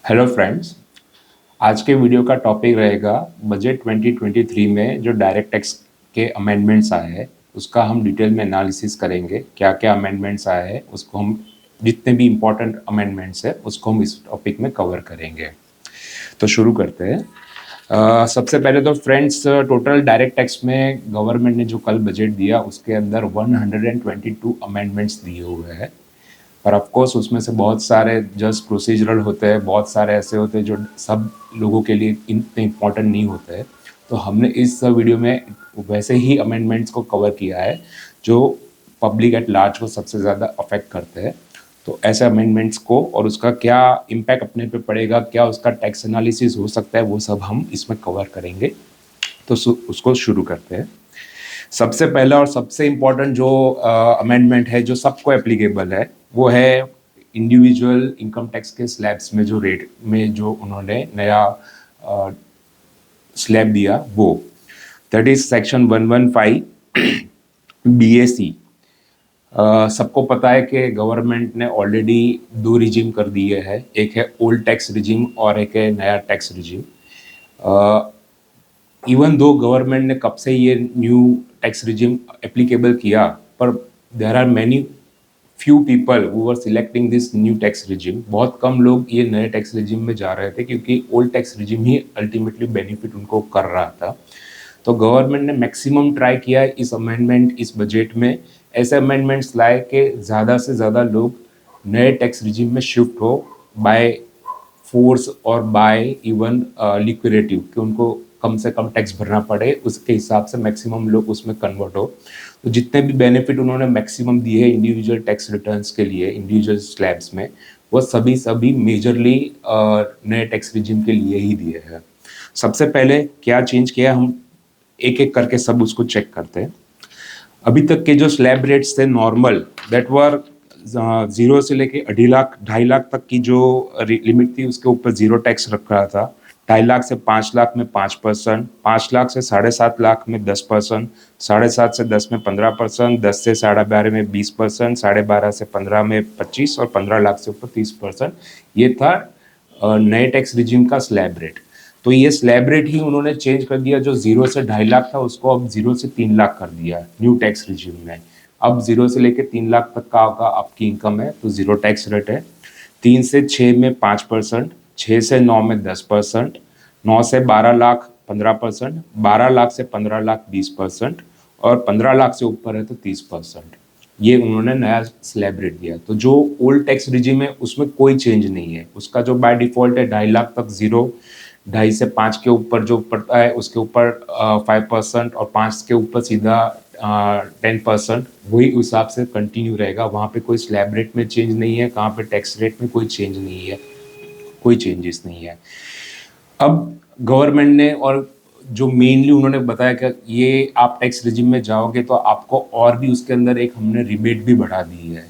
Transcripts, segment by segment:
Hello friends. आज के video का टॉपिक रहेगा बजट 2023 में जो डायरेक्ट टैक्स के अमेंडमेंट्स आए हैं उसका हम डिटेल में एनालिसिस करेंगे। क्या क्या अमेंडमेंट्स आए हैं उसको हम जितने भी इम्पोर्टेंट अमेंडमेंट्स हैं उसको हम इस टॉपिक में कवर करेंगे। तो शुरू करते हैं। सबसे पहले तो फ्रेंड्स, टोटल डायरेक्ट टैक्स में गवर्नमेंट ने जो कल बजट दिया उसके अंदर 122 अमेंडमेंट्स दिए हुए हैं। पर ऑफ कोर्स उसमें से बहुत सारे जस्ट प्रोसीजरल होते हैं, बहुत सारे ऐसे होते हैं जो सब लोगों के लिए इतने इम्पोर्टेंट नहीं होते हैं। तो हमने इस वीडियो में वैसे ही अमेंडमेंट्स को कवर किया है जो पब्लिक एट लार्ज को सबसे ज़्यादा अफेक्ट करते हैं। तो ऐसे अमेंडमेंट्स को और उसका क्या इम्पैक्ट अपने पे पड़ेगा, क्या उसका टैक्स एनालिसिस हो सकता है, वो सब हम इसमें कवर करेंगे। तो उसको शुरू करते हैं। सबसे पहला और सबसे इम्पोर्टेंट जो अमेंडमेंट है जो सबको एप्लीकेबल है वो है इंडिविजुअल इनकम टैक्स के स्लैब्स में जो रेट में जो उन्होंने नया स्लैब दिया वो दैट इज सेक्शन 115 BAC। सबको पता है कि गवर्नमेंट ने ऑलरेडी दो रिजीम कर दिए हैं, एक है ओल्ड टैक्स रिजीम और एक है नया tax regime. Even though government ने कब से ये न्यू टैक्स रिजीम एप्लीकेबल किया, पर there are many few people who are selecting this new tax regime. बहुत कम लोग ये नए टैक्स रिजीम में जा रहे थे क्योंकि ओल्ड टैक्स रिजीम ही अल्टीमेटली बेनिफिट उनको कर रहा था। तो गवर्नमेंट ने मैक्सिमम ट्राई किया इस अमेंडमेंट इस बजट में ऐसे अमेंडमेंट्स लाए कि ज़्यादा से ज़्यादा लोग नए टैक्स रिजीम में शिफ्ट हो बाय फोर्स और बाय इवन लिक्विडेटिव, कि उनको कम से कम टैक्स भरना पड़े, उसके हिसाब से मैक्सिमम लोग उसमें कन्वर्ट हो। तो जितने भी बेनिफिट उन्होंने मैक्सिमम दिए हैं इंडिविजुअल टैक्स रिटर्न्स के लिए इंडिविजुअल स्लैब्स में, वो सभी मेजरली नए टैक्स रिजिम के लिए ही दिए हैं। सबसे पहले क्या चेंज किया, हम एक एक करके सब उसको चेक करते हैं। अभी तक के जो स्लैब रेट्स थे नॉर्मल, दैट वर 0 से लेके 2.5 लाख तक की जो लिमिट थी उसके ऊपर जीरो टैक्स रख रहा था। 2.5 लाख से 5 लाख में 5%, 5 लाख से 7.5 लाख में 10%, 7.5 से 10 में 15%, 10 से 12.5 में 20%, 12.5 से 15 में 25 और 15 लाख से ऊपर 30%। ये था नए टैक्स रिजिम का स्लैब रेट। तो ये स्लैब रेट ही उन्होंने चेंज कर दिया, जो 0 से 2.5 लाख था उसको अब 0 से 3 लाख कर दिया न्यू टैक्स रिजिम में। अब 0 से लेके 3 लाख तक का आपकी इनकम है तो जीरो टैक्स रेट है। 3 से 6 में 5%, 6 से 9 में 10%, 9 से 12 लाख 15%, 12 लाख से 15 लाख 20% और 15 लाख से ऊपर है तो 30%। ये उन्होंने नया स्लैब रेट दिया। तो जो ओल्ड टैक्स रिजिम है उसमें कोई चेंज नहीं है, उसका जो बाय डिफॉल्ट है 2.5 लाख तक 0, 2.5 से 5 के ऊपर जो पड़ता है उसके ऊपर 5% और 5 के ऊपर सीधा 10%, वही उस हिसाब से कंटिन्यू रहेगा। वहाँ पे कोई स्लैब रेट में चेंज नहीं है, कहाँ पे टैक्स रेट में कोई चेंज नहीं है, कोई चेंजेस नहीं है। अब गवर्नमेंट ने और जो मेनली उन्होंने बताया कि ये आप टैक्स रिजिम में जाओगे तो आपको और भी उसके अंदर एक हमने रिबेट भी बढ़ा दी है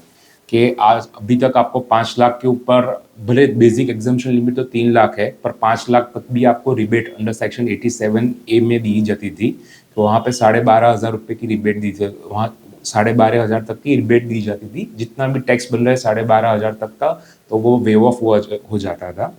कि आज अभी तक आपको 5 लाख के ऊपर, भले बेसिक एग्जम्पशन लिमिट तो 3 लाख है, पर 5 लाख तक भी आपको रिबेट अंडर सेक्शन 87A में दी जाती थी। तो वहाँ पे 12,500 रुपये की रिबेट दी थी, वहाँ 12,500 तक की रिबेट दी जाती थी। जितना भी टैक्स बन रहा है 12,500 तक का तो वो वेव ऑफ हो जाता था।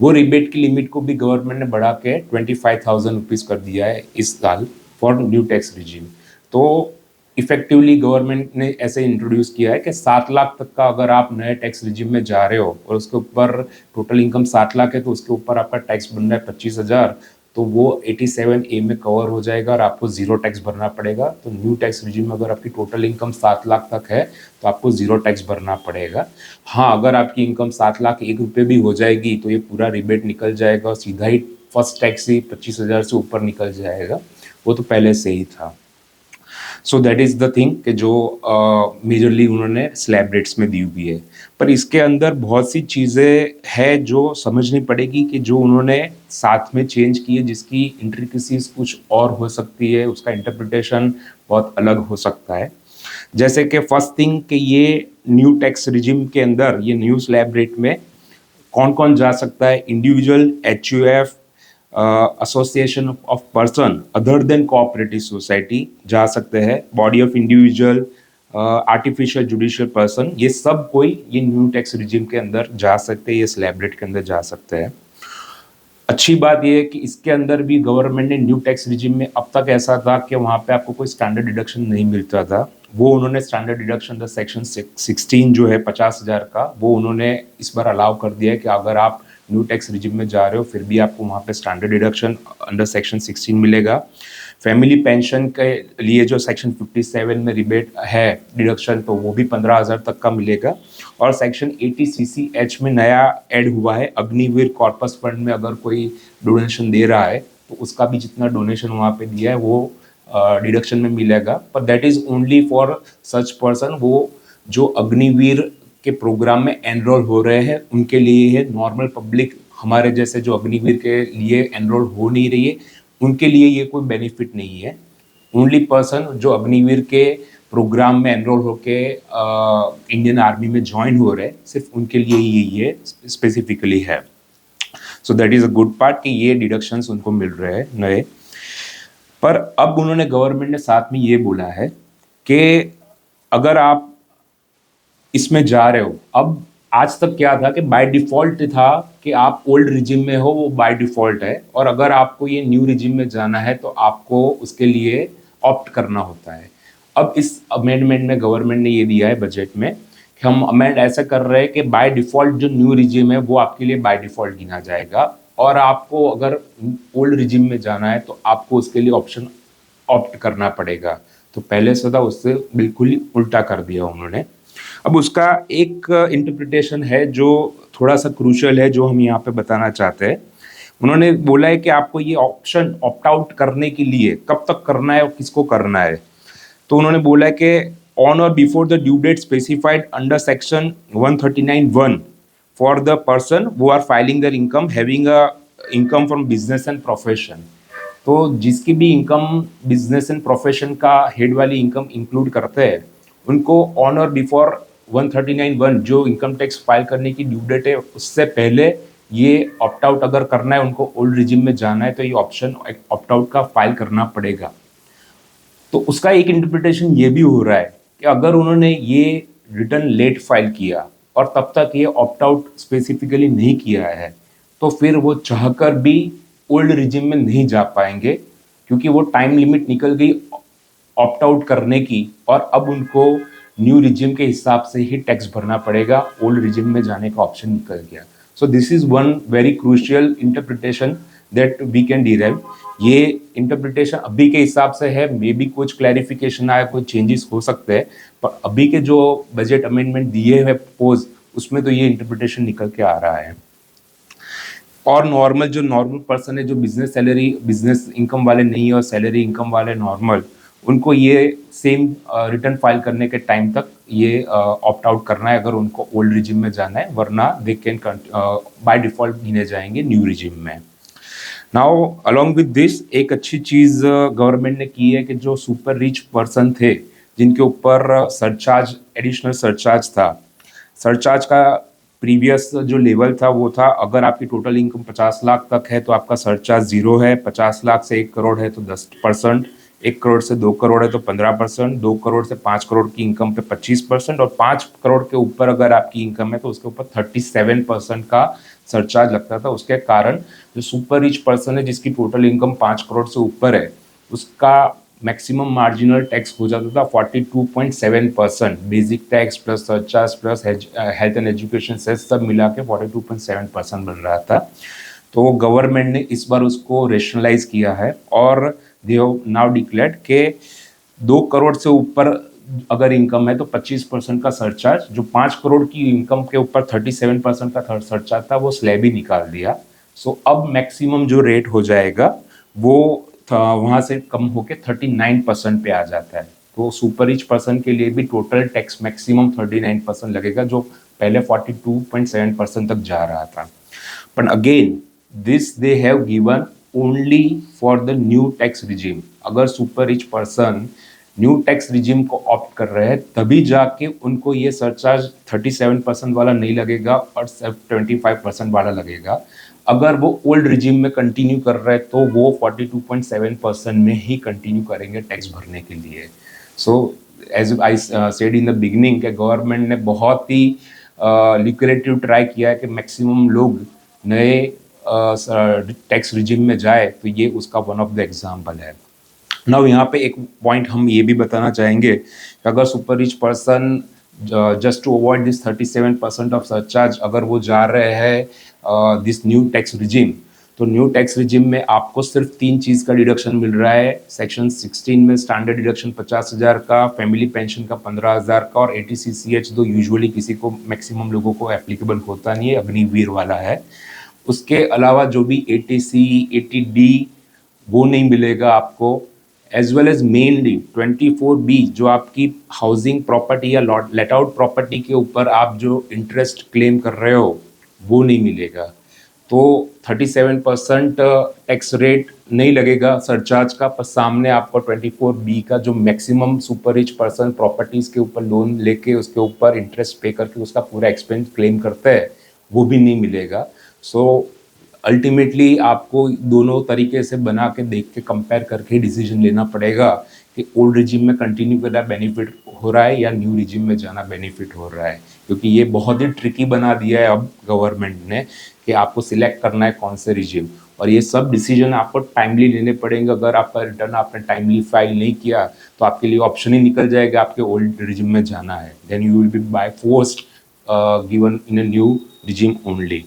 वो रिबेट की लिमिट को भी गवर्नमेंट ने बढ़ा के 25,000 रुपीज़ कर दिया है इस साल फॉर न्यू टैक्स रिजीम। तो इफेक्टिवली गवर्नमेंट ने ऐसे इंट्रोड्यूस किया है कि 7 लाख तक का अगर आप नए टैक्स रिजीम में जा रहे हो और उसके ऊपर टोटल इनकम 7 लाख है तो उसके ऊपर आपका टैक्स बन रहा है 25,000, तो वो 87A में कवर हो जाएगा और आपको जीरो टैक्स भरना पड़ेगा। तो न्यू टैक्स रिजीम में अगर आपकी टोटल इनकम 7 लाख तक है तो आपको जीरो टैक्स भरना पड़ेगा। हाँ, अगर आपकी इनकम 7,01,000 भी हो जाएगी तो ये पूरा रिबेट निकल जाएगा और सीधा ही फर्स्ट टैक्स ही 25,000 से ऊपर निकल जाएगा, वो तो पहले से ही था। So that is the thing कि जो मेजरली उन्होंने स्लैब रेट्स में दी हुई है। पर इसके अंदर बहुत सी चीज़ें हैं जो समझनी पड़ेगी कि जो उन्होंने साथ में चेंज की है, जिसकी इंट्रिकेसीज कुछ और हो सकती है, उसका इंटरप्रिटेशन बहुत अलग हो सकता है। जैसे कि फर्स्ट थिंग कि ये न्यू टैक्स रिजिम के अंदर ये न्यू स्लैब रेट में कौन कौन जा सकता है। Individual, HUF, association of person other than cooperative society जा सकते हैं। Body of individual, artificial judicial person, ये सब कोई ये न्यू टैक्स रिजिम के अंदर जा सकते हैं, ये स्लैब रेट के अंदर जा सकते हैं। अच्छी बात यह है कि इसके अंदर भी गवर्नमेंट ने न्यू टैक्स रिजिम में, अब तक ऐसा था कि वहाँ पे आपको कोई स्टैंडर्ड डिडक्शन नहीं मिलता था, वो उन्होंने स्टैंडर्ड डिडक्शन द सेक्शन 16 जो है 50,000 का, वो उन्होंने इस बार अलाउ कर दिया है कि अगर आप न्यू टैक्स रिजिम में जा रहे हो फिर भी आपको वहाँ पे स्टैंडर्ड डिडक्शन अंडर सेक्शन 16 मिलेगा। फैमिली पेंशन के लिए जो सेक्शन 57 में रिबेट है डिडक्शन, तो वो भी 15,000 तक का मिलेगा। और सेक्शन 80 CCH में नया ऐड हुआ है, अग्निवीर कॉर्पस फंड में अगर कोई डोनेशन दे रहा है तो उसका भी जितना डोनेशन वहाँ पे दिया है वो डिडक्शन में मिलेगा, पर that is only for such person, वो जो अग्निवीर के प्रोग्राम में एनरोल हो रहे हैं उनके लिए है। नॉर्मल पब्लिक हमारे जैसे जो अग्निवीर के लिए एनरोल हो नहीं रही है उनके लिए ये कोई बेनिफिट नहीं है। ओनली पर्सन जो अग्निवीर के प्रोग्राम में एनरोल होके इंडियन आर्मी में ज्वाइन हो रहे हैं, सिर्फ उनके लिए ये स्पेसिफिकली है। So that is a good part कि ये डिडक्शंस उनको मिल रहे हैं नए। पर अब उन्होंने गवर्नमेंट ने साथ में ये बोला है कि अगर आप इसमें जा रहे हो, अब आज तक क्या था कि बाय डिफ़ॉल्ट था कि आप ओल्ड रिजिम में हो, वो बाय डिफ़ॉल्ट है, और अगर आपको ये न्यू रिजिम में जाना है तो आपको उसके लिए ऑप्ट करना होता है। अब इस अमेंडमेंट में गवर्नमेंट ने ये दिया है बजट में कि हम अमेंड ऐसा कर रहे हैं कि बाय डिफ़ॉल्ट जो न्यू रिजिम है वो आपके लिए बाय डिफ़ॉल्ट गिना जाएगा, और आपको अगर ओल्ड रिजिम में जाना है तो आपको उसके लिए ऑप्शन ऑप्ट करना पड़ेगा। तो पहले से था उससे बिल्कुल ही उल्टा कर दिया उन्होंने। अब उसका एक इंटरप्रिटेशन है जो थोड़ा सा क्रूशियल है, जो हम यहाँ पे बताना चाहते हैं। उन्होंने बोला है कि आपको ये ऑप्शन ऑप्ट आउट करने के लिए कब तक करना है और किसको करना है। तो उन्होंने बोला है कि on or before the due date specified under section 139(1) for the person who are filing their income having a income from business and profession. तो जिसकी भी इनकम बिजनेस एंड प्रोफेशन का हेड वाली इनकम इंक्लूड करते हैं, उनको on or before 139(1) जो income tax file करने की ड्यू डेट है उससे पहले ये ऑप्ट आउट अगर करना है, उनको ओल्ड रिजिम में जाना है, तो ये ऑप्शन ऑप्ट आउट का फाइल करना पड़ेगा। तो उसका एक इंटरप्रिटेशन ये भी हो रहा है कि अगर उन्होंने ये रिटर्न लेट फाइल किया और तब तक ये ऑप्ट आउट स्पेसिफिकली नहीं किया है, तो फिर वो चाहकर भी ओल्ड रिजिम में नहीं जा पाएंगे, क्योंकि वो टाइम लिमिट निकल गई ऑप्ट आउट करने की, और अब उनको न्यू रिजिम के हिसाब से ही टैक्स भरना पड़ेगा, ओल्ड रिजिम में जाने का ऑप्शन निकल गया। So this is one very crucial interpretation that we can derive. ये इंटरप्रिटेशन अभी के हिसाब से है, मे बी कुछ क्लैरिफिकेशन आया, कुछ चेंजेस हो सकते हैं, पर अभी के जो बजट अमेंडमेंट दिए हैं प्रपोज, उसमें तो ये इंटरप्रिटेशन निकल के आ रहा है। और नॉर्मल जो नॉर्मल पर्सन है, जो बिजनेस सैलरी बिजनेस इनकम वाले नहीं है और सैलरी इनकम वाले नॉर्मल, उनको ये सेम रिटर्न फाइल करने के टाइम तक ये ऑप्ट आउट करना है अगर उनको ओल्ड रिजिम में जाना है, वरना दे कैन बाय डिफॉल्ट गिने जाएंगे न्यू रिजिम में। नाउ अलोंग विद दिस एक अच्छी चीज़ गवर्नमेंट ने की है कि जो सुपर रिच पर्सन थे जिनके ऊपर सरचार्ज एडिशनल सरचार्ज था, सरचार्ज का प्रीवियस जो लेवल था वो था, अगर आपकी टोटल इनकम 50 लाख तक है तो आपका सरचार्ज 0 है, 50 लाख से 1 करोड़ है तो 10%, 1 करोड़ से 2 करोड़ है तो 15%, 2 करोड़ से 5 करोड़ की इनकम पे 25%, और 5 करोड़ के ऊपर अगर आपकी इनकम है तो उसके ऊपर 37% का सरचार्ज लगता था। उसके कारण जो सुपर रिच पर्सन है जिसकी टोटल इनकम 5 करोड़ से ऊपर है, उसका मैक्सिमम मार्जिनल टैक्स हो जाता था 42.7%, basic tax plus surcharge plus health and education cess सब मिला के 42.7% बन रहा था। तो गवर्नमेंट ने इस बार उसको रेशनलाइज किया है और दे हैव नाउ डिक्लेयर्ड के 2 करोड़ से ऊपर अगर इनकम है तो 25% का सरचार्ज, जो 5 करोड़ की इनकम के ऊपर 37% का सरचार्ज था वो स्लैब ही निकाल दिया। सो अब मैक्सिमम जो रेट हो जाएगा वो वहाँ से कम होके 39% पे आ जाता है। तो सुपर रिच पर्सन के लिए भी टोटल टैक्स मैक्सिमम 39% लगेगा, जो पहले 42.7% तक जा रहा था। But again this they have given only for the new tax regime. अगर super rich person new tax regime को ऑप्ट कर रहे हैं तभी जाके उनको ये सरचार्ज 37% वाला नहीं लगेगा और सिर्फ 25% वाला लगेगा। अगर वो ओल्ड रिजिम में कंटिन्यू कर रहे हैं तो वो 42.7% में ही कंटिन्यू करेंगे टैक्स भरने के लिए। So as I said in the beginning कि गवर्नमेंट ने बहुत ही लिक्रेटिव ट्राई किया है कि मैक्सिमम लोग नए टैक्स रिजिम में जाए, तो ये उसका वन ऑफ द एग्जाम्पल है। नाउ यहाँ पे एक पॉइंट हम ये भी बताना चाहेंगे कि अगर super rich person just to avoid this 37% of surcharge अगर वो जा रहे हैं दिस न्यू टैक्स रिजिम, तो न्यू टैक्स रिजिम में आपको सिर्फ 3 चीज़ का डिडक्शन मिल रहा है। सेक्शन 16 में स्टैंडर्ड डिडक्शन 50,000 का, फैमिली पेंशन का 15,000 का, और ATCCH जो यूजुअली किसी को मैक्सिमम लोगों को एप्लीकेबल होता नहीं है, अग्निवीर वाला है। उसके अलावा जो भी ATC, ATD वो नहीं मिलेगा आपको, as well as mainly 24B जो आपकी हाउसिंग प्रॉपर्टी या लेट आउट प्रॉपर्टी के ऊपर आप जो इंटरेस्ट क्लेम कर रहे हो वो नहीं मिलेगा। तो 37% टैक्स रेट नहीं लगेगा सरचार्ज का, पर सामने आपको 24B का जो maximum super rich person properties के ऊपर लोन लेके उसके ऊपर इंटरेस्ट पे करके उसका पूरा एक्सपेंस क्लेम करते हैं वो भी नहीं मिलेगा। सो अल्टीमेटली आपको दोनों तरीके से बना के देख के कंपेयर करके डिसीजन लेना पड़ेगा कि ओल्ड रिजिम में कंटिन्यू करना बेनिफिट हो रहा है या न्यू रिजिम में जाना बेनिफिट हो रहा है, क्योंकि ये बहुत ही ट्रिकी बना दिया है अब गवर्नमेंट ने कि आपको सिलेक्ट करना है कौन से रिजिम, और ये सब डिसीजन आपको टाइमली लेने पड़ेंगे। अगर आपका रिटर्न आपने टाइमली फाइल नहीं किया तो आपके लिए ऑप्शन ही निकल जाएगा आपके ओल्ड रिजिम में जाना है, then you will be by forced given in a new regime only.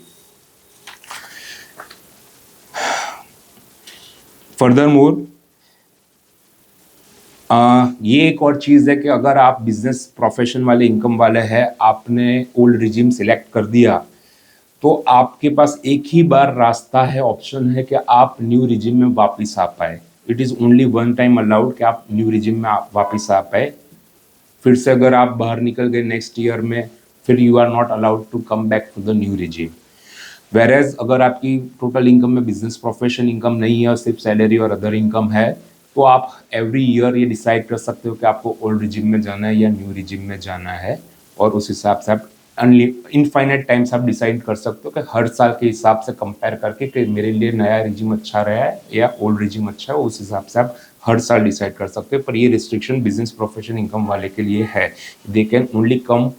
Furthermore ये एक और चीज़ है कि अगर आप बिजनेस प्रोफेशन वाले इनकम वाले हैं, आपने ओल्ड रिजिम सिलेक्ट कर दिया, तो आपके पास एक ही बार रास्ता है, ऑप्शन है कि आप न्यू रिजिम में वापस आ पाए। It is only one time allowed कि आप न्यू रिजिम में वापस आ पाए। फिर से अगर आप बाहर निकल गए नेक्स्ट ईयर में, फिर you are not allowed to come back to the new regime. Whereas अगर आपकी टोटल इनकम में बिजनेस प्रोफेशन इनकम नहीं है और सिर्फ सैलरी और अदर इनकम है, तो आप एवरी ईयर ये डिसाइड कर सकते हो कि आपको ओल्ड रिजिम में जाना है या न्यू रिजिम में जाना है, और उस हिसाब से आप इनफाइनाइट टाइम्स आप डिसाइड कर सकते हो कि हर साल के हिसाब से कंपेयर करके कि मेरे लिए नया रिजिम अच्छा रहा है या ओल्ड रिजिम अच्छा है, उस हिसाब से आप हर साल डिसाइड कर सकते हो। पर ये रिस्ट्रिक्शन बिजनेस प्रोफेशन इनकम वाले के लिए है, they can only come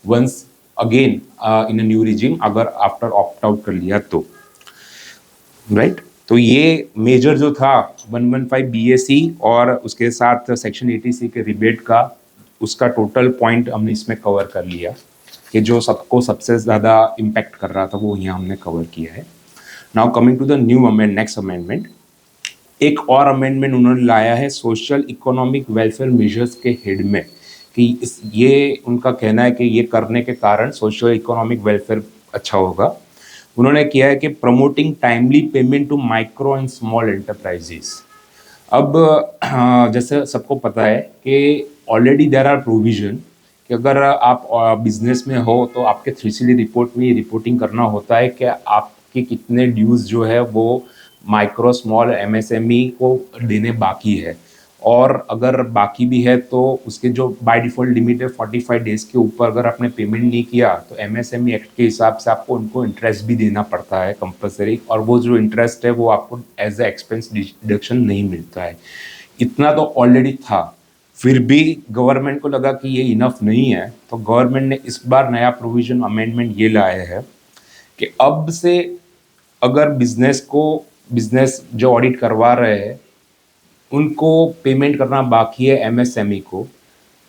once again in a new regime अगर आफ्टर ऑप्ट आउट कर लिया तो, राइट। तो ये मेजर जो था 115 BAC और उसके साथ सेक्शन 80C के रिबेट का उसका टोटल पॉइंट हमने इसमें कवर कर लिया कि जो सबको सबसे ज़्यादा इम्पैक्ट कर रहा था वो यहाँ हमने कवर किया है। Now coming to the new amend next amendment, एक और अमेंडमेंट उन्होंने लाया है सोशल इकोनॉमिक वेलफेयर मेजर्स के हेड में, कि ये उनका कहना है कि ये करने के कारण सोशल इकोनॉमिक वेलफेयर अच्छा होगा। उन्होंने किया है कि promoting timely payment to micro and small enterprises. अब जैसे सबको पता है कि ऑलरेडी देयर आर प्रोविजन कि अगर आप बिजनेस में हो तो आपके 3CD रिपोर्ट में रिपोर्टिंग करना होता है कि आपके कितने ड्यूज जो है वो माइक्रो स्मॉल MSME को देने बाकी है, और अगर बाकी भी है तो उसके जो बाय डिफ़ॉल्ट लिमिट है 45 डेज़ के ऊपर अगर आपने पेमेंट नहीं किया तो MSME एक्ट के हिसाब से आपको उनको इंटरेस्ट भी देना पड़ता है कंपलसरी, और वो जो इंटरेस्ट है वो आपको एज ए एक्सपेंस डिडक्शन नहीं मिलता है। इतना तो ऑलरेडी था, फिर भी गवर्नमेंट को लगा कि ये इनफ नहीं है, तो गवर्नमेंट ने इस बार नया प्रोविजन अमेंडमेंट ये लाया है कि अब से अगर बिजनेस जो ऑडिट करवा रहे हैं उनको पेमेंट करना बाकी है MSME को,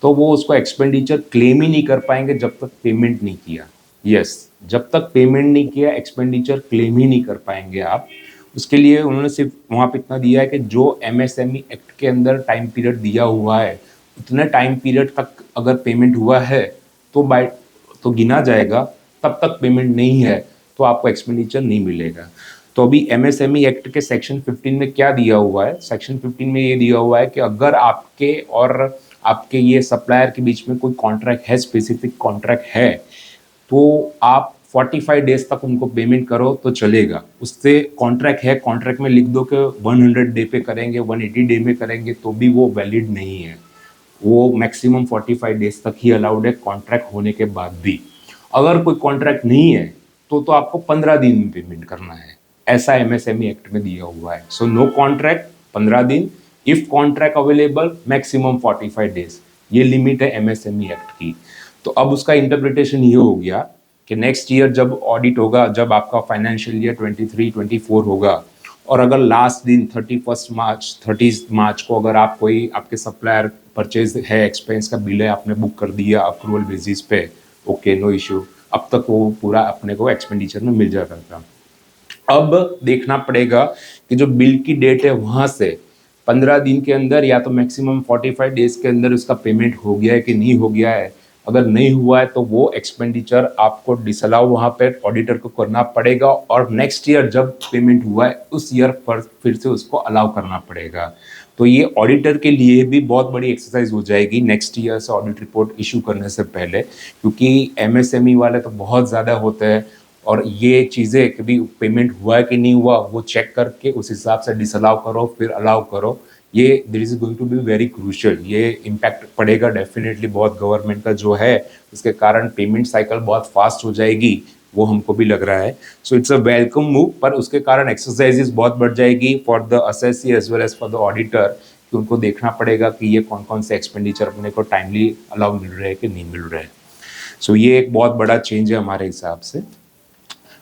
तो वो उसको एक्सपेंडिचर क्लेम ही नहीं कर पाएंगे जब तक पेमेंट नहीं किया। यस, जब तक पेमेंट नहीं किया एक्सपेंडिचर क्लेम ही नहीं कर पाएंगे आप। उसके लिए उन्होंने सिर्फ वहाँ पे इतना दिया है कि जो MSME एक्ट के अंदर टाइम पीरियड दिया हुआ है उतने टाइम पीरियड तक अगर पेमेंट हुआ है तो गिना जाएगा, तब तक पेमेंट नहीं है तो आपको एक्सपेंडिचर नहीं मिलेगा। तो अभी MSME एक्ट के सेक्शन 15 में क्या दिया हुआ है, सेक्शन 15 में ये दिया हुआ है कि अगर आपके और आपके ये सप्लायर के बीच में कोई कॉन्ट्रैक्ट है, स्पेसिफिक कॉन्ट्रैक्ट है, तो आप 45 डेज तक उनको पेमेंट करो तो चलेगा। उससे कॉन्ट्रैक्ट है, कॉन्ट्रैक्ट में लिख दो कि 100 डे पे करेंगे, 180 डे में करेंगे, तो भी वो वैलिड नहीं है। वो मैक्सिमम 45 डेज तक ही अलाउड है कॉन्ट्रैक्ट होने के बाद भी। अगर कोई कॉन्ट्रैक्ट नहीं है तो आपको 15 दिन में पेमेंट करना है, ऐसा MSME एक्ट में दिया हुआ है। सो नो कॉन्ट्रैक्ट 15 दिन, if contract available maximum 45 days. ये लिमिट है एमएसएमई एक्ट की। तो अब उसका इंटरप्रिटेशन ये हो गया कि नेक्स्ट ईयर जब ऑडिट होगा, जब आपका फाइनेंशियल ईयर 23-24 होगा, और अगर लास्ट दिन 30 मार्च को अगर आप कोई आपके सप्लायर परचेज है, एक्सपेंस का बिल है, आपने बुक कर दिया अप्रूवल बेसिस पे, ओके नो इश्यू, अब तक वो पूरा अपने को एक्सपेंडिचर में मिल जाता था। अब देखना पड़ेगा कि जो बिल की डेट है वहां से 15 दिन के अंदर या तो मैक्सिमम 45 डेज के अंदर उसका पेमेंट हो गया है कि नहीं हो गया है। अगर नहीं हुआ है तो वो एक्सपेंडिचर आपको डिसअलाउ वहाँ पे ऑडिटर को करना पड़ेगा, और नेक्स्ट ईयर जब पेमेंट हुआ है उस ईयर पर फिर से उसको अलाउ करना पड़ेगा। तो ये ऑडिटर के लिए भी बहुत बड़ी एक्सरसाइज हो जाएगी नेक्स्ट ईयर से ऑडिट रिपोर्ट इशू करने से पहले, क्योंकि एमएसएमई वाले तो बहुत ज़्यादा होते हैं, और ये चीज़ें कभी पेमेंट हुआ है कि नहीं हुआ वो चेक करके उस हिसाब से डिसअलाउ करो फिर अलाउ करो। ये this is going to be very crucial, ये इम्पैक्ट पड़ेगा डेफिनेटली बहुत गवर्नमेंट का जो है, उसके कारण पेमेंट साइकिल बहुत फास्ट हो जाएगी, वो हमको भी लग रहा है। So it's a welcome move, पर उसके कारण एक्सरसाइजेस बहुत बढ़ जाएगी for the assessee as well as for the auditor, कि उनको देखना पड़ेगा कि ये कौन कौन से एक्सपेंडिचर अपने को टाइमली अलाउ मिल रहे हैं कि नहीं मिल रहे हैं। सो ये एक बहुत बड़ा चेंज है हमारे हिसाब से।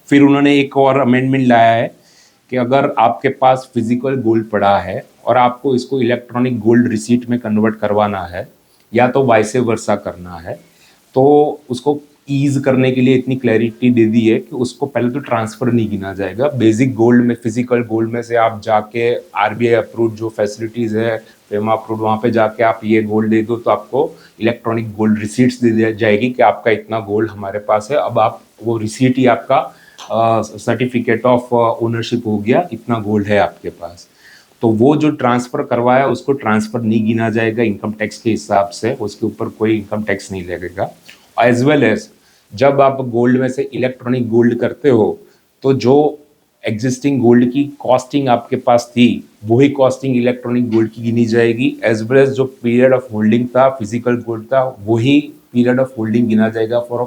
फिर उन्होंने एक और अमेंडमेंट लाया है कि अगर आपके पास फिजिकल गोल्ड पड़ा है और आपको इसको इलेक्ट्रॉनिक गोल्ड रिसीट में कन्वर्ट करवाना है या तो वाइसे वर्सा करना है, तो उसको ईज करने के लिए इतनी क्लैरिटी दे दी है कि उसको पहले तो ट्रांसफर नहीं गिना जाएगा। बेसिक गोल्ड में, फिजिकल गोल्ड में से आप जाके आरबीआई अप्रूव्ड जो फैसिलिटीज़ है, फेमा अप्रूव्ड, वहाँ पे जाके आप ये गोल्ड दे दो तो आपको इलेक्ट्रॉनिक गोल्ड रिसीट्स दे जाएगी कि आपका इतना गोल्ड हमारे पास है। अब आप वो रिसीट ही आपका सर्टिफिकेट ऑफ ओनरशिप हो गया, इतना गोल्ड है आपके पास। तो वो जो ट्रांसफ़र करवाया उसको ट्रांसफ़र नहीं गिना जाएगा इनकम टैक्स के हिसाब से, उसके ऊपर कोई इनकम टैक्स नहीं लगेगा। एज वेल एज जब आप गोल्ड में से इलेक्ट्रॉनिक गोल्ड करते हो तो जो एग्जिस्टिंग गोल्ड की कॉस्टिंग आपके पास थी वही कॉस्टिंग इलेक्ट्रॉनिक गोल्ड की गिनी जाएगी, एज वेल एज जो पीरियड ऑफ होल्डिंग था फिजिकल गोल्ड था वही पीरियड ऑफ होल्डिंग गिना जाएगा for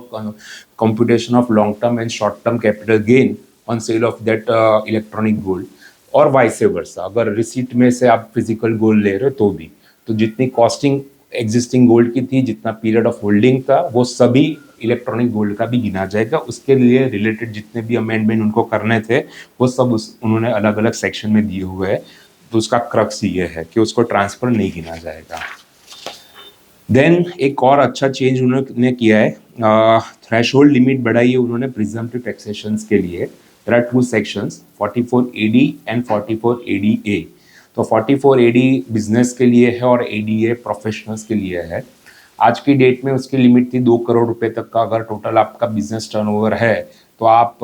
computation of long term and short term capital gain on sale of that electronic gold, और वाइस वर्सा। अगर रिसीट में से आप फिजिकल गोल्ड ले रहे हो तो भी, तो जितनी कॉस्टिंग एग्जिस्टिंग गोल्ड की थी, जितना पीरियड ऑफ होल्डिंग था, वो सभी इलेक्ट्रॉनिक गोल्ड का भी गिना जाएगा। उसके लिए रिलेटेड जितने भी अमेंडमेंट उनको करने थे वो सब उन्होंने अलग अलग सेक्शन में दिए हुए हैं। तो उसका क्रक्स ये है कि उसको ट्रांसफर नहीं गिना जाएगा। देन एक और अच्छा चेंज उन्होंने किया है, थ्रेशोल्ड लिमिट बढ़ाई है उन्होंने प्रिजम्पटिव टैक्सेशंस के लिए। There are two sections 44AD and 44ADA। तो 44AD बिजनेस के लिए है और ADA प्रोफेशनल्स के लिए है। आज की डेट में उसकी लिमिट थी 2 करोड़ रुपए तक का अगर टोटल आपका बिजनेस टर्नओवर है तो आप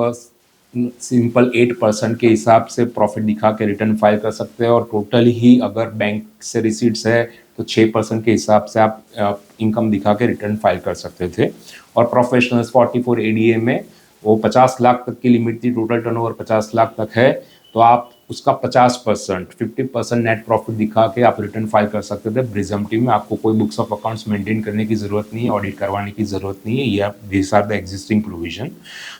सिंपल 8% के हिसाब से प्रॉफिट दिखा के रिटर्न फाइल कर सकते हैं, और टोटल ही अगर बैंक से रिसीट्स है तो 6% के हिसाब से आप इनकम दिखा के रिटर्न फाइल कर सकते थे। और प्रोफेशनल्स 44ADA में वो 50 लाख तक की लिमिट थी, टोटल टर्नओवर 50 लाख तक है तो आप उसका 50% नेट प्रॉफिट दिखा के आप रिटर्न फाइल कर सकते थे प्रिजम्पटिव में। आपको कोई बुक्स ऑफ अकाउंट्स मेंटेन करने की ज़रूरत नहीं है, ऑडिट करवाने की ज़रूरत नहीं है, ये this are the existing provision.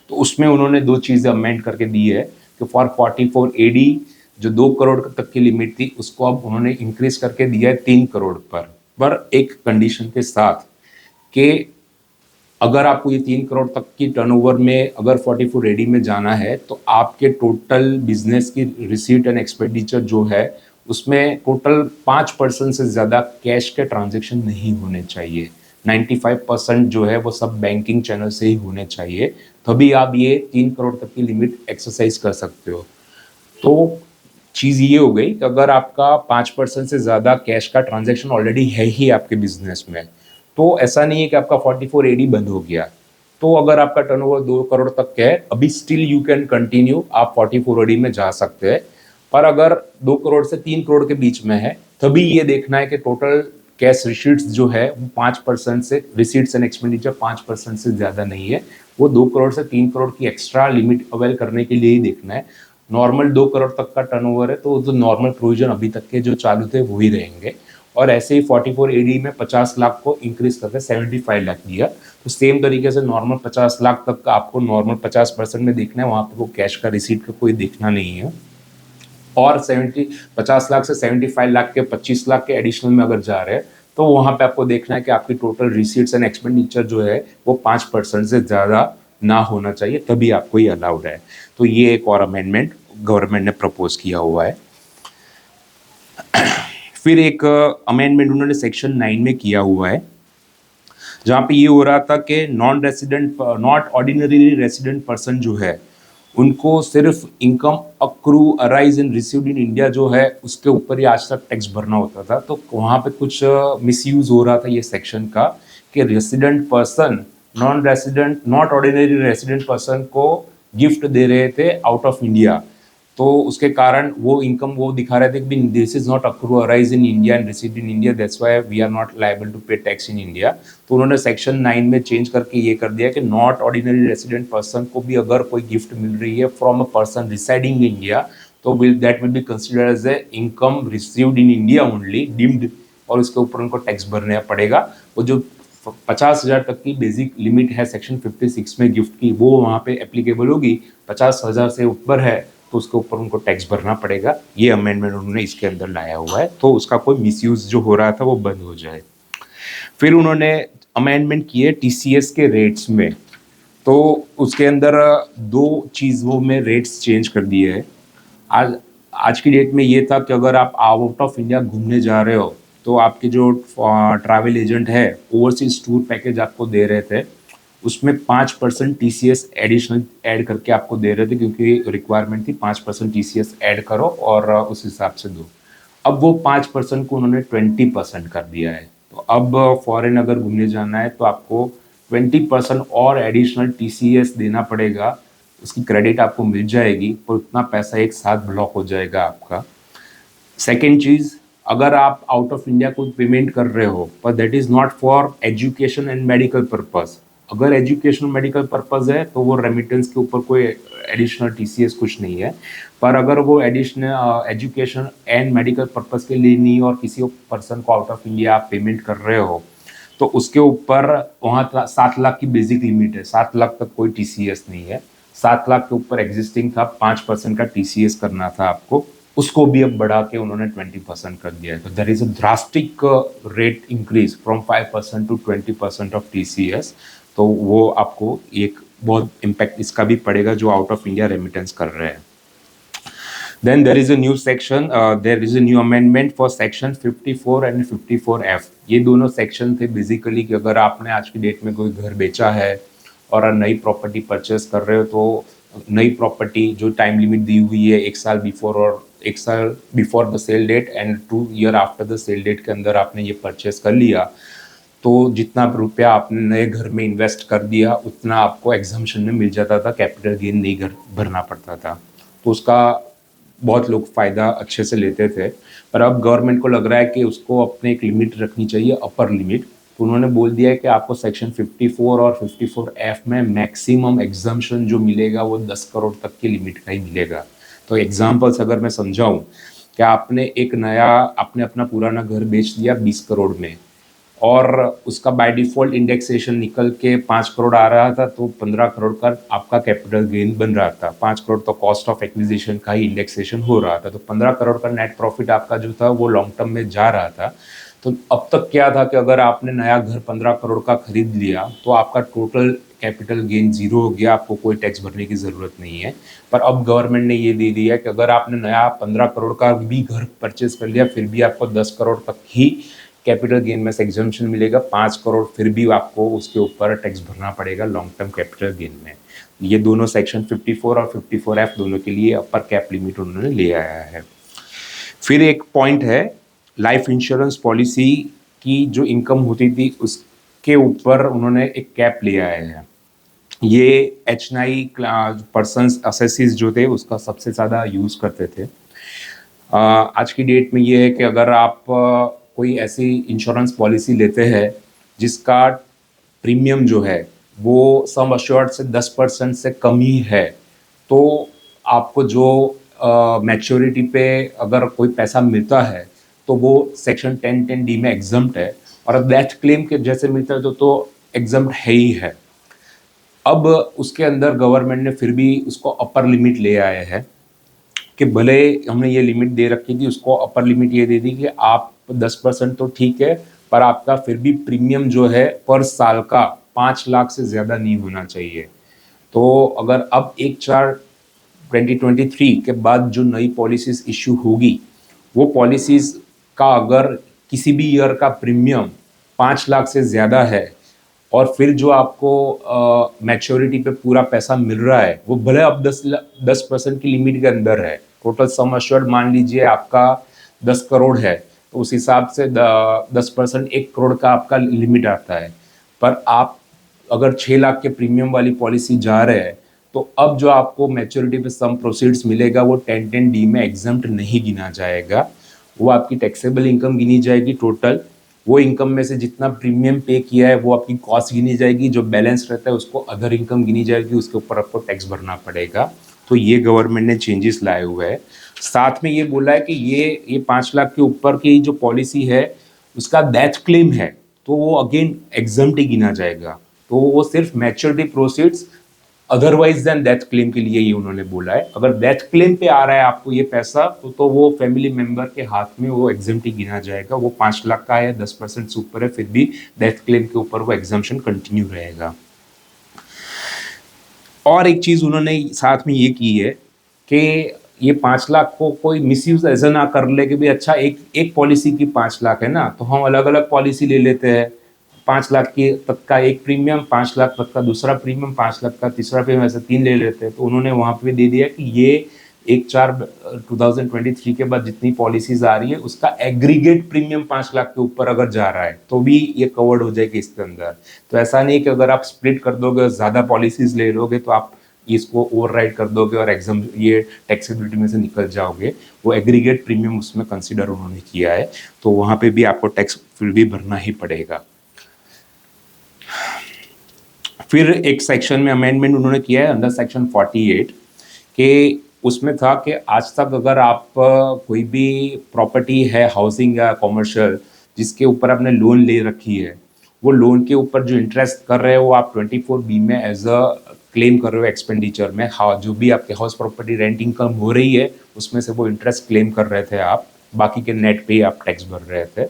तो उसमें उन्होंने 2 चीज़ें अमेंड करके दी है कि फॉर 44AD जो 2 करोड़ तक की लिमिट थी उसको अब उन्होंने इंक्रीज करके दिया है 3 करोड़ पर एक कंडीशन के साथ कि अगर आपको ये 3 करोड़ तक की टर्नओवर में अगर 44AD में जाना है तो आपके टोटल बिजनेस की रिसीट एंड एक्सपेंडिचर जो है उसमें टोटल 5% से ज़्यादा कैश के ट्रांजेक्शन नहीं होने चाहिए। 95% जो है वो सब बैंकिंग चैनल से ही होने चाहिए, तभी आप ये 3 करोड़ तक की लिमिट एक्सरसाइज कर सकते हो। तो चीज़ ये हो गई कि अगर आपका 5% से ज़्यादा कैश का ट्रांजैक्शन ऑलरेडी है ही आपके बिजनेस में, तो ऐसा नहीं है कि आपका 44AD बंद हो गया। तो अगर आपका टर्नओवर 2 करोड़ तक है अभी स्टिल यू कैन कंटिन्यू, आप 44AD में जा सकते हैं। पर अगर 2 करोड़ से 3 करोड़ के बीच में है तभी ये देखना है कि टोटल कैश रिसीट्स जो है वो 5% से, रिसीट्स एंड एक्सपेंडिचर 5% से ज़्यादा नहीं है, वो 2 करोड़ से 3 करोड़ की एक्स्ट्रा लिमिट अवेल करने के लिए ही देखना है। नॉर्मल 2 करोड़ तक का टर्नओवर है तो जो नॉर्मल प्रोविजन अभी तक के जो चालू थे वही रहेंगे, और ऐसे ही 44AD में 50 लाख को इंक्रीज करके 75 लाख दिया। तो सेम तरीके से नॉर्मल 50 लाख तक का आपको नॉर्मल 50% में देखना है, वहाँ पे वो कैश का रिसीट का कोई देखना नहीं है। और 50 लाख से 75 लाख के 25 लाख के एडिशनल में अगर जा रहे हैं तो वहाँ पे आपको देखना है कि आपकी टोटल रिसीट्स एंड एक्सपेंडिचर जो है वो 5% से ज़्यादा ना होना चाहिए, तभी आपको ये अलाउड है। तो ये एक और अमेंडमेंट गवर्नमेंट ने प्रपोज किया हुआ है। फिर एक अमेंडमेंट उन्होंने सेक्शन 9 में किया हुआ है, जहाँ पे ये हो रहा था कि नॉट ऑर्डिनरी रेसिडेंट पर्सन जो है उनको सिर्फ income accrue arise in received in India जो है उसके ऊपर ही आज तक टैक्स भरना होता था। तो वहाँ पे कुछ मिसयूज हो रहा था ये सेक्शन का कि resident person not ordinary resident person को गिफ्ट दे रहे थे आउट ऑफ इंडिया। तो उसके कारण वो इनकम वो दिखा रहे थे कि this is not accrue arise in India and received in India, that's why we are not liable to pay tax in India. तो उन्होंने सेक्शन 9 में चेंज करके ये कर दिया कि नॉट ऑर्डिनरी रेसिडेंट पर्सन को भी अगर कोई गिफ्ट मिल रही है from a person residing in India तो that will be considered as a income received in India only deemed, और उसके ऊपर उनको टैक्स भरना पड़ेगा। वो जो 50,000 तक की बेसिक लिमिट है सेक्शन 56 में गिफ्ट की, वो वहाँ पे एप्लीकेबल होगी। 50,000 से ऊपर है तो उसके ऊपर उनको टैक्स भरना पड़ेगा। ये अमेंडमेंट उन्होंने इसके अंदर लाया हुआ है, तो उसका कोई मिसयूज जो हो रहा था वो बंद हो जाए। फिर उन्होंने अमेंडमेंट किए टीसीएस के रेट्स में, तो उसके अंदर दो चीज़ों में रेट्स चेंज कर दिए हैं। आज की डेट में ये था कि अगर आप आउट ऑफ इंडिया घूमने जा रहे हो तो आपके जो ट्रैवल एजेंट है ओवरसीज टूर पैकेज आपको दे रहे थे, उसमें 5% टीसीएस एडिशनल ऐड करके आपको दे रहे थे, क्योंकि रिक्वायरमेंट थी 5% टीसीएस ऐड करो और उस हिसाब से दो। अब वो 5% को उन्होंने 20% कर दिया है। तो अब फॉरेन अगर घूमने जाना है तो आपको 20% और एडिशनल टीसीएस देना पड़ेगा। उसकी क्रेडिट आपको मिल जाएगी और उतना पैसा एक साथ ब्लॉक हो जाएगा आपका। सेकेंड चीज़, अगर आप आउट ऑफ इंडिया कोई पेमेंट कर रहे हो पर that is not for education and medical purpose, अगर एजुकेशन मेडिकल पर्पस है तो वो रेमिटेंस के ऊपर कोई एडिशनल टीसीएस कुछ नहीं है। पर अगर वो additional education and medical purpose के लिए नहीं और किसी पर्सन को आउट ऑफ इंडिया आप पेमेंट कर रहे हो तो उसके ऊपर वहाँ 7 लाख की बेसिक लिमिट है, 7 लाख तक कोई टीसीएस नहीं है। 7 लाख के ऊपर एग्जिस्टिंग था, 5% का टीसीएस करना था आपको, उसको भी अब बढ़ा के उन्होंने 20% कर दिया है। तो there is a drastic rate increase from 5% to 20% of TCS. तो वो आपको एक बहुत इम्पैक्ट इसका भी पड़ेगा जो आउट ऑफ इंडिया रेमिटेंस कर रहे हैं। Then there is a new section, there is a new amendment for section 54 and 54F। ये दोनों सेक्शन थे बेसिकली कि अगर आपने आज की डेट में कोई घर बेचा है और नई प्रॉपर्टी परचेस कर रहे हो तो नई प्रॉपर्टी जो टाइम लिमिट दी हुई है 1 साल बिफोर और 1 साल before the sale date and 2 year after the sale date के अंदर आपने ये परचेस कर लिया, तो जितना रुपया आपने नए घर में इन्वेस्ट कर दिया उतना आपको एग्जम्पशन में मिल जाता था, कैपिटल गेन नहीं घर भरना पड़ता था। तो उसका बहुत लोग फ़ायदा अच्छे से लेते थे। पर अब गवर्नमेंट को लग रहा है कि उसको अपने एक लिमिट रखनी चाहिए, अपर लिमिट। तो उन्होंने बोल दिया है कि आपको सेक्शन 54 और 54F में मैक्सिमम एग्जम्पशन जो मिलेगा वो 10 करोड़ तक की लिमिट का ही मिलेगा। तो एग्जाम्पल्स अगर मैं समझाऊँ कि आपने अपना पुराना घर बेच दिया 20 करोड़ में और उसका बाय डिफ़ॉल्ट इंडेक्सेशन निकल के 5 करोड़ आ रहा था, तो 15 करोड़ का आपका कैपिटल गेन बन रहा था। 5 करोड़ तो कॉस्ट ऑफ एक्विजिशन का ही इंडेक्सेशन हो रहा था, तो 15 करोड़ का नेट प्रॉफिट आपका जो था वो लॉन्ग टर्म में जा रहा था। तो अब तक क्या था कि अगर आपने नया घर 15 करोड़ का खरीद लिया तो आपका टोटल कैपिटल गेन 0 हो गया, आपको कोई टैक्स भरने की ज़रूरत नहीं है। पर अब गवर्नमेंट ने ये दे दिया कि अगर आपने नया 15 करोड़ का भी घर परचेज कर लिया फिर भी आपको 10 करोड़ तक ही कैपिटल गेन में से एग्जम्पशन मिलेगा, 5 करोड़ फिर भी आपको उसके ऊपर टैक्स भरना पड़ेगा लॉन्ग टर्म कैपिटल गेन में। ये दोनों सेक्शन 54 और 54F दोनों के लिए अपर कैप लिमिट उन्होंने ले आया है। फिर एक पॉइंट है, लाइफ इंश्योरेंस पॉलिसी की जो इनकम होती थी उसके ऊपर उन्होंने एक कैप ले आया है। ये एच9 पर्सन्स असेसिस जो थे उसका सबसे ज़्यादा यूज़ करते थे। आज की डेट में ये है कि अगर आप कोई ऐसी इंश्योरेंस पॉलिसी लेते हैं जिसका प्रीमियम जो है वो सम अश्योर्ड से 10% से कम ही है, तो आपको जो मैच्योरिटी पे अगर कोई पैसा मिलता है तो वो सेक्शन 10(10)D में एग्जम्प्ट है, और डेथ क्लेम के जैसे मिलता है तो एग्जम्प्ट है ही है। अब उसके अंदर गवर्नमेंट ने फिर भी उसको अपर लिमिट ले आया है कि भले हमने ये लिमिट दे रखी थी, उसको अपर लिमिट ये दे दी कि आप 10% तो ठीक है, पर आपका फिर भी प्रीमियम जो है पर साल का 5 लाख से ज़्यादा नहीं होना चाहिए। तो अगर अब 1/4/2023 के बाद जो नई पॉलिसीज इशू होगी, वो पॉलिसीज का अगर किसी भी ईयर का प्रीमियम 5 लाख से ज़्यादा है और फिर जो आपको मैच्योरिटी पे पूरा पैसा मिल रहा है वो भले अब 10% की लिमिट के अंदर है, टोटल सम अश्योर्ड मान लीजिए आपका 10 करोड़ है, तो उस हिसाब से 10% 1 करोड़ का आपका लिमिट आता है। पर आप अगर 6 लाख के प्रीमियम वाली पॉलिसी जा रहे हैं तो अब जो आपको मैच्योरिटी पे सम प्रोसीड्स मिलेगा वो 1010D में एग्जम्प्ट नहीं गिना जाएगा, वो आपकी टैक्सेबल इनकम गिनी जाएगी टोटल। वो इनकम में से जितना प्रीमियम पे किया है वो आपकी कॉस्ट गिनी जाएगी, जो बैलेंस रहता है उसको अदर इनकम गिनी जाएगी, उसके ऊपर आपको टैक्स भरना पड़ेगा। तो ये गवर्नमेंट ने चेंजेस लाए हुए हैं। साथ में ये बोला है कि ये 5 लाख के ऊपर की जो पॉलिसी है उसका डेथ क्लेम है तो वो अगेन एग्जम्प्ट ही गिना जाएगा, तो वो सिर्फ maturity proceeds otherwise then death claim के लिए ही उन्होंने बोला है। अगर डेथ क्लेम पे आ रहा है आपको ये पैसा तो वो फैमिली मेंबर के हाथ में वो एग्जम्प्ट ही गिना जाएगा। वो 5 लाख का है, 10% से ऊपर है, फिर भी डेथ क्लेम के ऊपर वो एग्जम्पशन कंटिन्यू रहेगा। और एक चीज उन्होंने साथ में ये की है कि ये 5 लाख को कोई मिसयूज ऐसा ना कर ले कि भाई अच्छा एक पॉलिसी की 5 लाख है ना, तो हम अलग अलग पॉलिसी ले लेते हैं, 5 लाख की तक का एक प्रीमियम, 5 लाख तक का दूसरा प्रीमियम, 5 लाख का तीसरा प्रीमियम, ऐसे 3 ले लेते हैं। तो उन्होंने वहाँ पे दे दिया कि ये 1/4/2023 के बाद जितनी पॉलिसीज आ रही है उसका एग्रीगेट प्रीमियम 5 लाख के ऊपर अगर जा रहा है तो भी ये कवर्ड हो जाएगी इसके अंदर। तो ऐसा नहीं कि अगर आप स्प्लिट कर दोगे, ज़्यादा पॉलिसीज ले लोगे तो आप इसको ओवरराइड कर दोगे और एग्जाम ये टैक्सेबिलिटी में से निकल जाओगे। वो एग्रीगेट प्रीमियम उसमें कंसिडर उन्होंने किया है, तो वहाँ पे भी आपको टैक्स फिर भी भरना ही पड़ेगा। फिर एक सेक्शन में अमेंडमेंट उन्होंने किया है अंडर सेक्शन 48 कि उसमें था कि आज तक अगर आप कोई भी प्रॉपर्टी है हाउसिंग या कॉमर्शियल जिसके ऊपर आपने लोन ले रखी है, वो लोन के ऊपर जो इंटरेस्ट कर रहे हो वो आप 24B में एज अ क्लेम कर रहे हो एक्सपेंडिचर में। हाँ, जो भी आपके हाउस प्रॉपर्टी रेंट इनकम हो रही है उसमें से वो इंटरेस्ट क्लेम कर रहे थे आप, बाकी के नेट पे आप टैक्स भर रहे थे।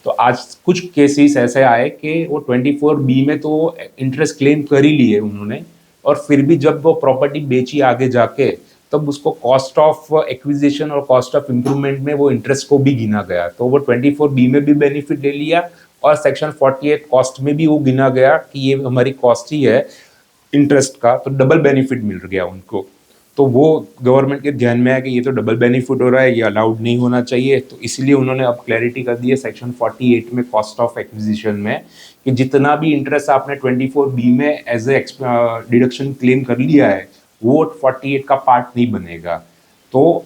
तो आज कुछ केसेस ऐसे आए कि वो 24B में तो इंटरेस्ट क्लेम कर ही लिए उन्होंने, और फिर भी जब वो प्रॉपर्टी बेची आगे जाके तब उसको कॉस्ट ऑफ एक्विजिशन और कॉस्ट ऑफ इम्प्रूवमेंट में वो इंटरेस्ट को भी गिना गया, तो वो 24B में भी बेनिफिट ले लिया और सेक्शन 48 कॉस्ट में भी वो गिना गया कि ये हमारी कॉस्ट ही है इंटरेस्ट का, तो डबल बेनिफिट मिल गया उनको। तो वो गवर्नमेंट के ध्यान में है कि ये तो डबल बेनिफिट हो रहा है, ये अलाउड नहीं होना चाहिए, तो इसलिए उन्होंने अब क्लैरिटी कर दी है सेक्शन 48 में कॉस्ट ऑफ एक्विजिशन में कि जितना भी इंटरेस्ट आपने 24B में एज ए डिडक्शन क्लेम कर लिया है वो 48 का पार्ट नहीं बनेगा, तो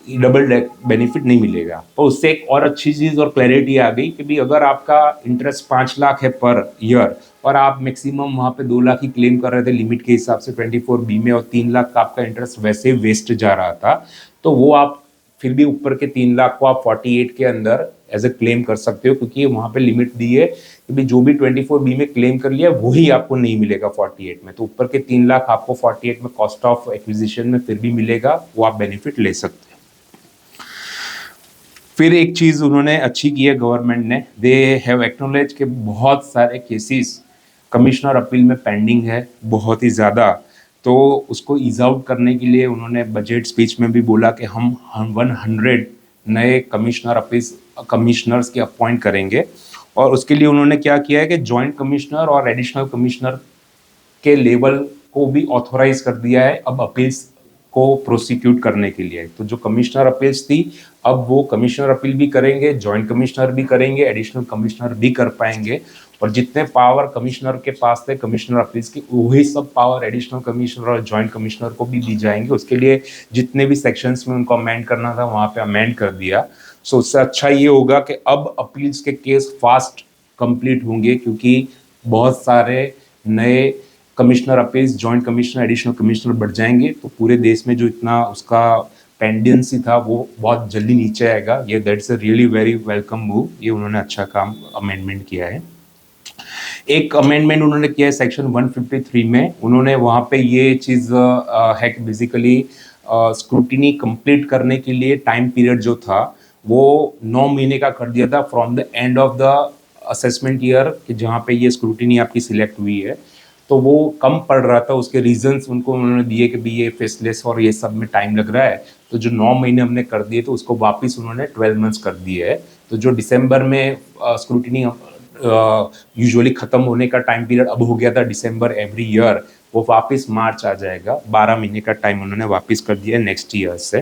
डबल बेनिफिट नहीं मिलेगा। पर उससे एक और अच्छी चीज़ और क्लैरिटी आ गई कि भाई अगर आपका इंटरेस्ट 5 लाख है पर ईयर और आप मैक्सिमम वहाँ पे 2 लाख ही क्लेम कर रहे थे लिमिट के हिसाब से 24B में, और 3 लाख का आपका इंटरेस्ट वैसे वेस्ट जा रहा था, तो वो आप फिर भी ऊपर के 3 लाख को आप 48 के अंदर एज ए क्लेम कर सकते हो, क्योंकि वहाँ पे लिमिट दी है कि भाई जो भी 24B में क्लेम कर लिया वही आपको नहीं मिलेगा 48 में, तो ऊपर के 3 लाख आपको 48 में कॉस्ट ऑफ एक्विजिशन में फिर भी मिलेगा, वो आप बेनिफिट ले सकते हैं। फिर एक चीज़ उन्होंने अच्छी की है गवर्नमेंट ने, दे हैव एक्नॉलेज के बहुत सारे केसेस कमिश्नर अपील में पेंडिंग है बहुत ही ज़्यादा, तो उसको ईज आउट करने के लिए उन्होंने बजट स्पीच में भी बोला कि हम 100 नए कमिश्नर्स के अपॉइंट करेंगे, और उसके लिए उन्होंने क्या किया है कि जॉइंट कमिश्नर और एडिशनल कमिश्नर के लेवल को भी ऑथोराइज कर दिया है अब अपील्स को प्रोसिक्यूट करने के लिए। तो जो कमिश्नर अपील्स थी अब वो कमिश्नर अपील भी करेंगे, जॉइंट कमिश्नर भी करेंगे, एडिशनल कमिश्नर भी कर पाएंगे, और जितने पावर कमिश्नर के पास थे कमिश्नर अपील्स की वही सब पावर एडिशनल कमिश्नर और जॉइंट कमिश्नर को भी दी जाएंगे। उसके लिए जितने भी सेक्शंस में उनको अमेंड करना था वहाँ पे अमेंड कर दिया। सो उससे अच्छा ये होगा कि अब अपील्स के केस फास्ट कंप्लीट होंगे, क्योंकि बहुत सारे नए commissioner appeals, joint commissioner, additional commissioner बढ़ जाएंगे, तो पूरे देश में जो इतना उसका पेंडेंसी था वो बहुत जल्दी नीचे आएगा। ये that's a really very welcome move, ये उन्होंने अच्छा काम अमेंडमेंट किया है। एक अमेंडमेंट उन्होंने किया है सेक्शन 153 में, उन्होंने वहाँ पे ये चीज़ है कि बेसिकली स्क्रूटिनी कंप्लीट करने के लिए टाइम पीरियड जो था वो 9 महीने का कर दिया था from the end of the assessment year कि जहाँ पे ये स्क्रूटिनी आपकी सिलेक्ट हुई है, तो वो कम पड़ रहा था, उसके रीजंस उनको उन्होंने दिए कि भाई ये फेसलेस और ये सब में टाइम लग रहा है, तो जो 9 महीने हमने कर दिए तो उसको वापस उन्होंने 12 मंथ्स कर दिए है। तो जो दिसंबर में स्क्रूटिनी यूजुअली ख़त्म होने का टाइम पीरियड अब हो गया था दिसंबर एवरी ईयर, वो वापस मार्च आ जाएगा। 12 महीने का टाइम उन्होंने वापस कर दिया नेक्स्ट ईयर से।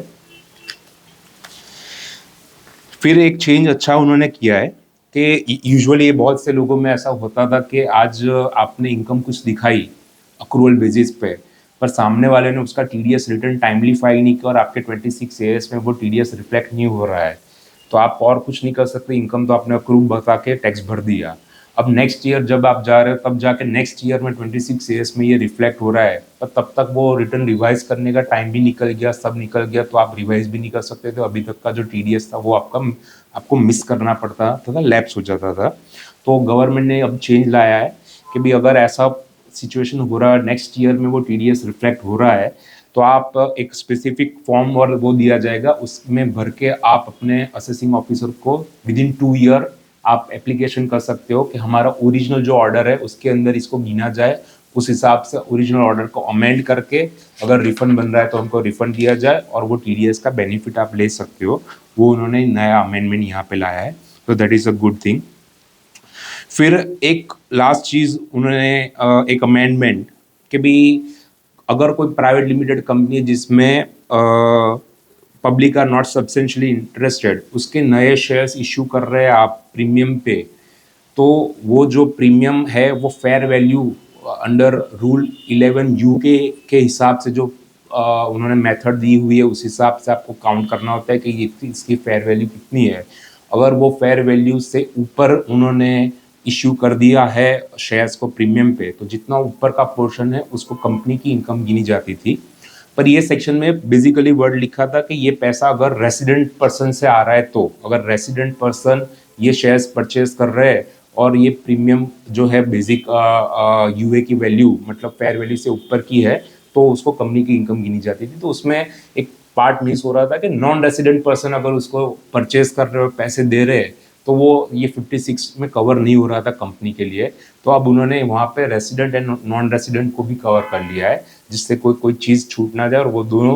फिर एक चेंज अच्छा उन्होंने किया है कि यूजुअली ये बहुत से लोगों में ऐसा होता था कि आज आपने इनकम कुछ दिखाई अक्रूवल बेसिस पे, पर सामने वाले ने उसका टीडीएस रिटर्न टाइमली फाइल नहीं किया और आपके 26 ईयर्स में वो टीडीएस रिफ्लेक्ट नहीं हो रहा है, तो आप और कुछ नहीं कर सकते। इनकम तो आपने अक्रूव बता के टैक्स भर दिया। अब नेक्स्ट ईयर जब आप जा रहे हो तब जाके नेक्स्ट ईयर में 26 ईयर्स में ये रिफ्लेक्ट हो रहा है, पर तब तक वो रिटर्न रिवाइज करने का टाइम भी निकल गया, सब निकल गया, तो आप रिवाइज भी नहीं कर सकते थे। अभी तक का जो टीडीएस था वो आपको मिस करना पड़ता था, लैप्स हो जाता था। तो गवर्नमेंट ने अब चेंज लाया है कि भाई अगर ऐसा सिचुएशन हो रहा है नेक्स्ट ईयर में वो टीडीएस रिफ्लेक्ट हो रहा है, तो आप एक स्पेसिफिक फॉर्म और वो दिया जाएगा, उसमें भर के आप अपने असेसिंग ऑफिसर को विदिन 2 ईयर आप एप्लीकेशन कर सकते हो कि हमारा ओरिजिनल जो ऑर्डर है उसके अंदर इसको गिना जाए, उस हिसाब से ओरिजिनल ऑर्डर को अमेंड करके अगर रिफंड बन रहा है तो हमको रिफंड दिया जाए और वो टीडीएस का बेनिफिट आप ले सकते हो। वो उन्होंने नया अमेंडमेंट यहाँ पे लाया है, तो that is a good thing. फिर एक लास्ट चीज़ उन्होंने एक अमेंडमेंट कि भी अगर कोई प्राइवेट लिमिटेड कंपनी है जिसमें public are not substantially interested, उसके नए शेयर्स इशू कर रहे हैं आप प्रीमियम पे, तो वो जो प्रीमियम है वो fair value under rule 11 UK के हिसाब से जो उन्होंने मेथड दी हुई है उस हिसाब से आपको काउंट करना होता है कि ये इसकी फेयर वैल्यू कितनी है। अगर वो फेयर वैल्यू से ऊपर उन्होंने इश्यू कर दिया है शेयर्स को प्रीमियम पे, तो जितना ऊपर का पोर्शन है उसको कंपनी की इनकम गिनी जाती थी। पर ये सेक्शन में बेसिकली वर्ड लिखा था कि ये पैसा अगर रेसिडेंट पर्सन से आ रहा है, तो अगर रेसिडेंट पर्सन ये शेयर्स परचेज कर रहे हैं और ये प्रीमियम जो है बेसिक यूए की वैल्यू मतलब फेयर वैल्यू से ऊपर की है, तो उसको कंपनी की इनकम गिनी जाती थी। तो उसमें एक पार्ट मिस हो रहा था कि नॉन रेसिडेंट पर्सन अगर उसको परचेज कर रहे हो पैसे दे रहे हैं, तो वो ये 56 में कवर नहीं हो रहा था कंपनी के लिए। तो अब उन्होंने वहाँ पे रेसिडेंट एंड नॉन रेसिडेंट को भी कवर कर लिया है, जिससे कोई चीज़ छूट ना जाए और वो दोनों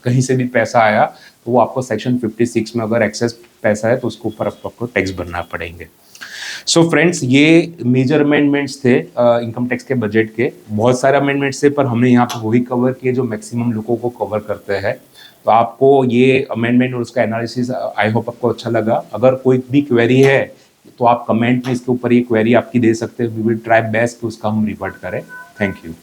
कहीं से भी पैसा आया तो वो आपको सेक्शन 56 में अगर एक्सेस पैसा है तो उसके ऊपर आपको टैक्स भरना पड़ेंगे। सो फ्रेंड्स, ये मेजर अमेंडमेंट्स थे इनकम टैक्स के बजट के। बहुत सारे अमेंडमेंट्स थे पर हमने यहाँ पर वही कवर किए जो मैक्सिमम लोगों को कवर करते हैं। तो आपको ये अमेंडमेंट और उसका एनालिसिस आई होप आपको अच्छा लगा। अगर कोई भी क्वेरी है तो आप कमेंट में इसके ऊपर ये क्वेरी आपकी दे सकते हैं। वी विल ट्राई बेस्ट कि उसका हम रिवर्ट करें। Thank you.